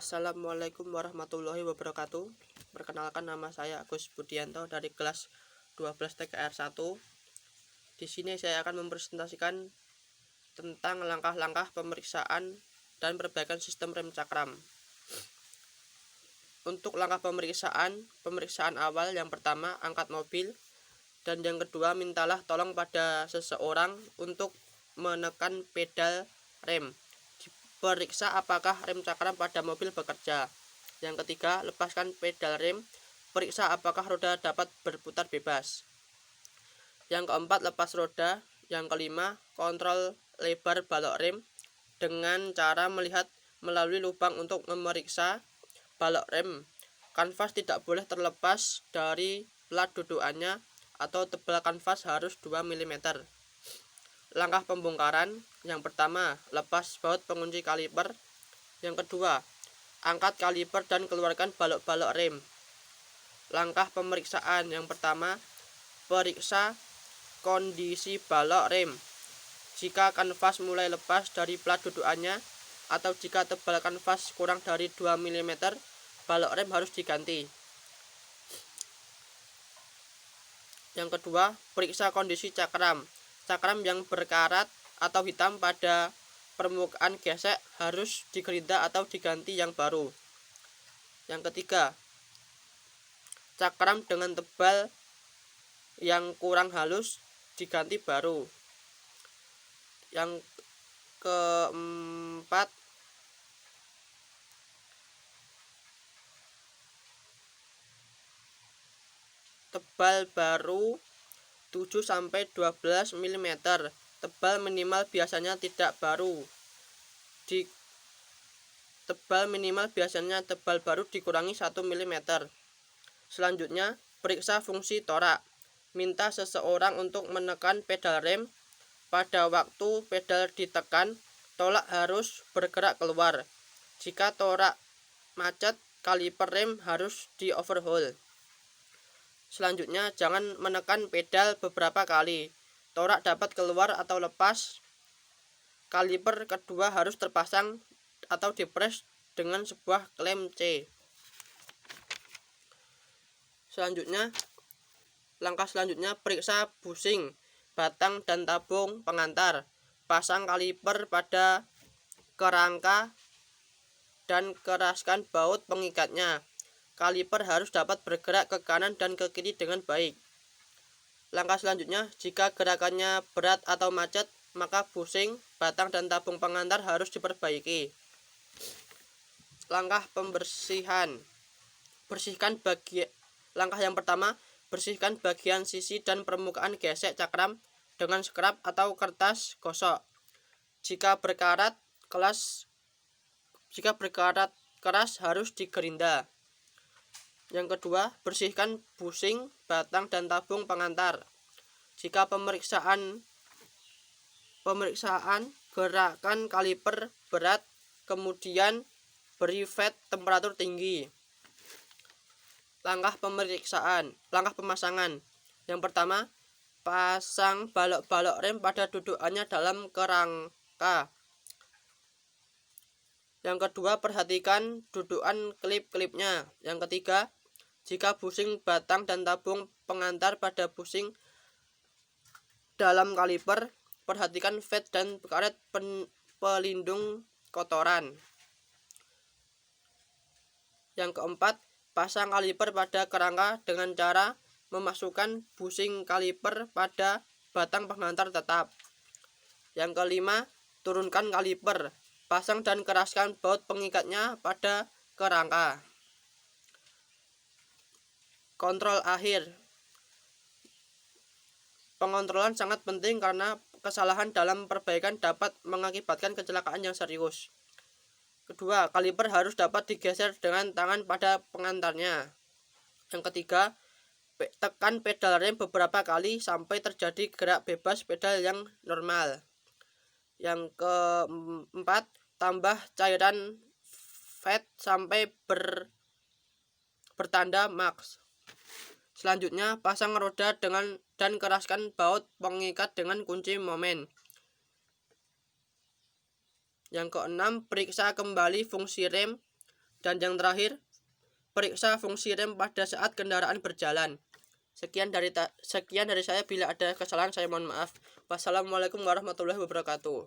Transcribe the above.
Assalamualaikum warahmatullahi wabarakatuh. Perkenalkan, nama saya Agus Budianto dari kelas 12 TKR 1. Di sini saya akan mempresentasikan tentang langkah-langkah pemeriksaan dan perbaikan sistem rem cakram. Untuk langkah pemeriksaan awal, yang pertama angkat mobil, dan yang kedua mintalah tolong pada seseorang untuk menekan pedal rem. Periksa apakah rem cakram pada mobil bekerja. Yang ketiga, lepaskan pedal rem. Periksa apakah roda dapat berputar bebas. Yang keempat, lepas roda. Yang kelima, kontrol lebar balok rem dengan cara melihat melalui lubang untuk memeriksa balok rem. Kanvas tidak boleh terlepas dari plat dudukannya atau tebal kanvas harus 2 mm. Langkah pembongkaran, yang pertama, lepas baut pengunci kaliper. Yang kedua, angkat kaliper dan keluarkan balok-balok rem. Langkah pemeriksaan, yang pertama, periksa kondisi balok rem. Jika kanvas mulai lepas dari plat dudukannya atau jika tebal kanvas kurang dari 2 mm, balok rem harus diganti. Yang kedua, periksa kondisi cakram. Cakram yang berkarat atau hitam pada permukaan gesek harus digerinda atau diganti yang baru. Yang ketiga, cakram dengan tebal yang kurang halus diganti baru. Yang keempat, tebal baru 7-12 mm. Tebal minimal biasanya tebal baru dikurangi 1 mm. Selanjutnya, periksa fungsi torak. Minta seseorang untuk menekan pedal rem. Pada waktu pedal ditekan, torak harus bergerak keluar. Jika torak macet, kaliper rem harus di overhaul. Selanjutnya, jangan menekan pedal beberapa kali. Torak dapat keluar atau lepas. Kaliper kedua harus terpasang atau dipres dengan sebuah klem C. Langkah selanjutnya, periksa busing, batang dan tabung pengantar. Pasang kaliper pada kerangka dan keraskan baut pengikatnya. Kaliper harus dapat bergerak ke kanan dan ke kiri dengan baik. Langkah selanjutnya, jika gerakannya berat atau macet, maka busing, batang dan tabung pengantar harus diperbaiki. Langkah pembersihan. Langkah yang pertama, bersihkan bagian sisi dan permukaan gesek cakram dengan scrub atau kertas gosok. Jika berkarat keras harus digerinda. Yang kedua, bersihkan busing, batang dan tabung pengantar. Jika pemeriksaan gerakan kaliper berat, kemudian beri fed temperatur tinggi. Langkah pemasangan. Yang pertama, pasang balok-balok rem pada dudukannya dalam kerangka. Yang kedua, perhatikan dudukan klip-klipnya. Yang ketiga, jika busing, batang dan tabung pengantar pada busing dalam kaliper, perhatikan fed dan karet pelindung kotoran. Yang keempat, pasang kaliper pada kerangka dengan cara memasukkan busing kaliper pada batang pengantar tetap. Yang kelima, turunkan kaliper. Pasang dan keraskan baut pengikatnya pada kerangka. Kontrol akhir. Pengontrolan sangat penting karena kesalahan dalam perbaikan dapat mengakibatkan kecelakaan yang serius. Kedua, kaliper harus dapat digeser dengan tangan pada pengantarnya. Yang ketiga, tekan pedal rem beberapa kali sampai terjadi gerak bebas pedal yang normal. Yang keempat, tambah cairan fed sampai bertanda max. Selanjutnya, pasang roda dan keraskan baut pengikat dengan kunci momen. Yang keenam, periksa kembali fungsi rem Dan yang terakhir, periksa fungsi rem pada saat kendaraan berjalan. Sekian dari saya. Bila ada kesalahan saya mohon maaf. Wassalamualaikum warahmatullahi wabarakatuh.